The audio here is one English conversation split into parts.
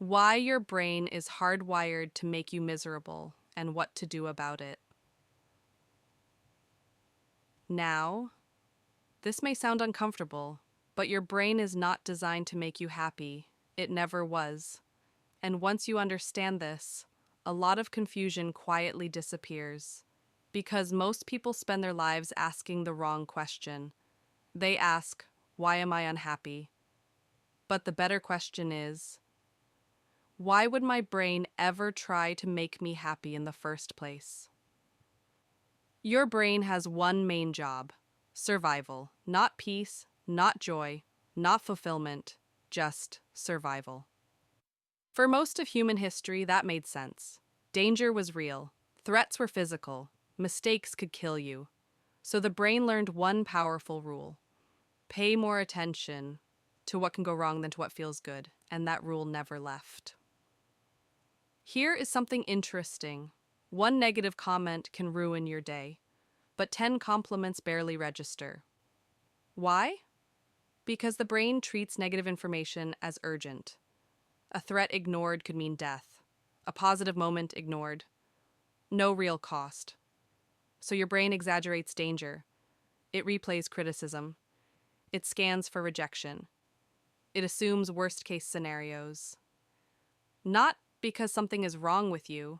Why your brain is hardwired to make you miserable and what to do about it. Now, this may sound uncomfortable, but your brain is not designed to make you happy. It never was. And once you understand this, a lot of confusion quietly disappears. Because most people spend their lives asking the wrong question. They ask, why am I unhappy? But the better question is, why would my brain ever try to make me happy in the first place? Your brain has one main job: survival. Not peace, not joy, not fulfillment, just survival. For most of human history, that made sense. Danger was real, threats were physical, mistakes could kill you. So the brain learned one powerful rule: pay more attention to what can go wrong than to what feels good, and that rule never left. Here is something interesting. One negative comment can ruin your day, but 10 compliments barely register. Why? Because the brain treats negative information as urgent. A threat ignored could mean death. A positive moment ignored. No real cost. So your brain exaggerates danger. It replays criticism. It scans for rejection. It assumes worst-case scenarios. Not because something is wrong with you,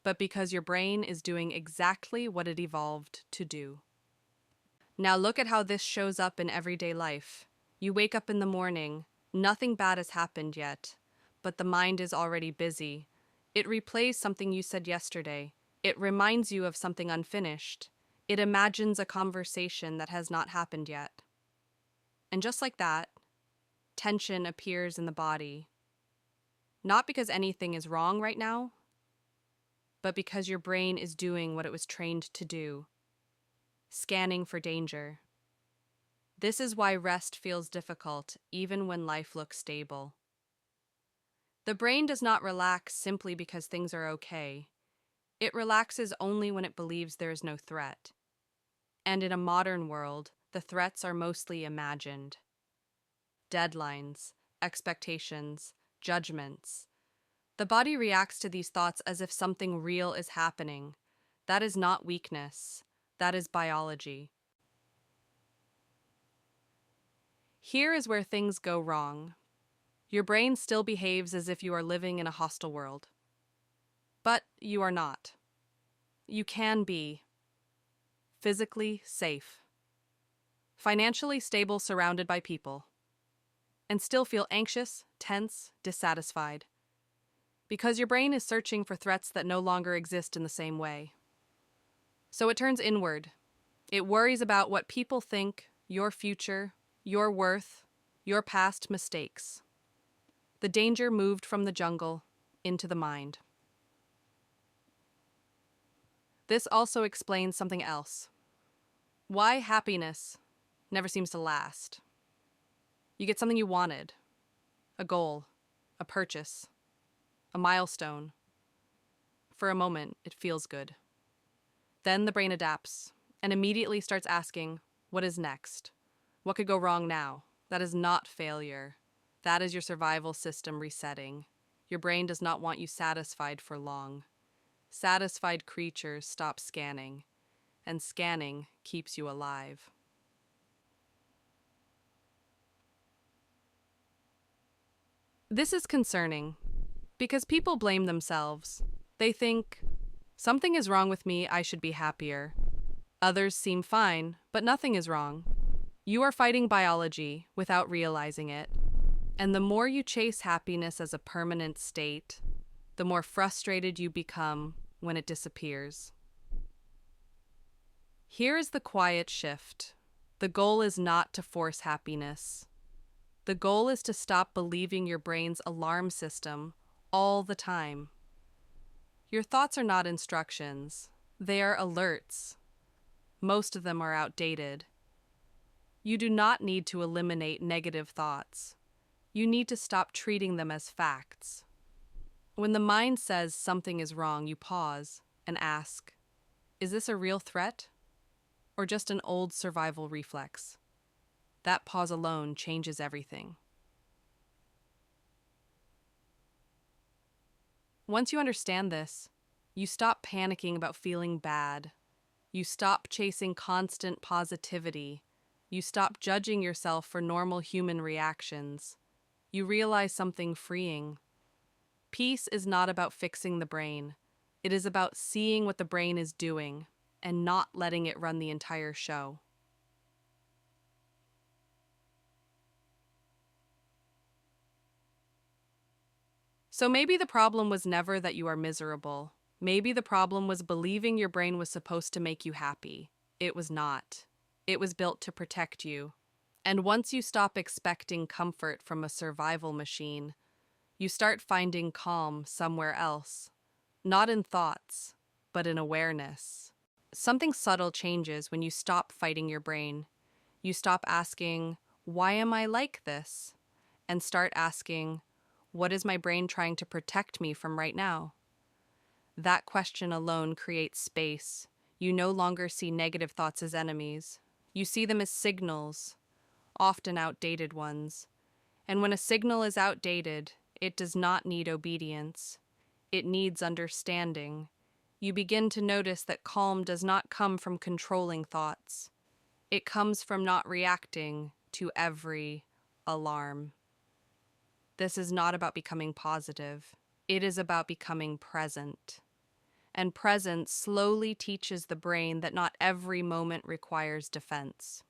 but because your brain is doing exactly what it evolved to do. Now look at how this shows up in everyday life. You wake up in the morning, nothing bad has happened yet, but the mind is already busy. It replays something you said yesterday. It reminds you of something unfinished. It imagines a conversation that has not happened yet. And just like that, tension appears in the body. Not because anything is wrong right now, but because your brain is doing what it was trained to do, scanning for danger. This is why rest feels difficult, even when life looks stable. The brain does not relax simply because things are okay. It relaxes only when it believes there is no threat. And in a modern world, the threats are mostly imagined. Deadlines, expectations, judgments. The body reacts to these thoughts as if something real is happening. That is not weakness. That is biology. Here is where things go wrong. Your brain still behaves as if you are living in a hostile world. But you are not. You can be physically safe, financially stable, surrounded by people, and still feel anxious, tense, dissatisfied. Because your brain is searching for threats that no longer exist in the same way. So it turns inward. It worries about what people think, your future, your worth, your past mistakes. The danger moved from the jungle into the mind. This also explains something else. Why happiness never seems to last. You get something you wanted, a goal, a purchase, a milestone. For a moment, it feels good. Then the brain adapts and immediately starts asking, what is next? What could go wrong now? That is not failure. That is your survival system resetting. Your brain does not want you satisfied for long. Satisfied creatures stop scanning, and scanning keeps you alive. This is concerning because people blame themselves. They think, something is wrong with me, I should be happier. Others seem fine, but nothing is wrong. You are fighting biology without realizing it. And the more you chase happiness as a permanent state, the more frustrated you become when it disappears. Here is the quiet shift. The goal is not to force happiness. The goal is to stop believing your brain's alarm system all the time. Your thoughts are not instructions. They are alerts. Most of them are outdated. You do not need to eliminate negative thoughts. You need to stop treating them as facts. When the mind says something is wrong, you pause and ask, is this a real threat or just an old survival reflex? That pause alone changes everything. Once you understand this, you stop panicking about feeling bad. You stop chasing constant positivity. You stop judging yourself for normal human reactions. You realize something freeing. Peace is not about fixing the brain. It is about seeing what the brain is doing and not letting it run the entire show. So maybe the problem was never that you are miserable. Maybe the problem was believing your brain was supposed to make you happy. It was not. It was built to protect you. And once you stop expecting comfort from a survival machine, you start finding calm somewhere else. Not in thoughts, but in awareness. Something subtle changes when you stop fighting your brain. You stop asking, "Why am I like this?" and start asking, "What is my brain trying to protect me from right now?" That question alone creates space. You no longer see negative thoughts as enemies. You see them as signals, often outdated ones. And when a signal is outdated, it does not need obedience. It needs understanding. You begin to notice that calm does not come from controlling thoughts. It comes from not reacting to every alarm. This is not about becoming positive. It is about becoming present. And presence slowly teaches the brain that not every moment requires defense.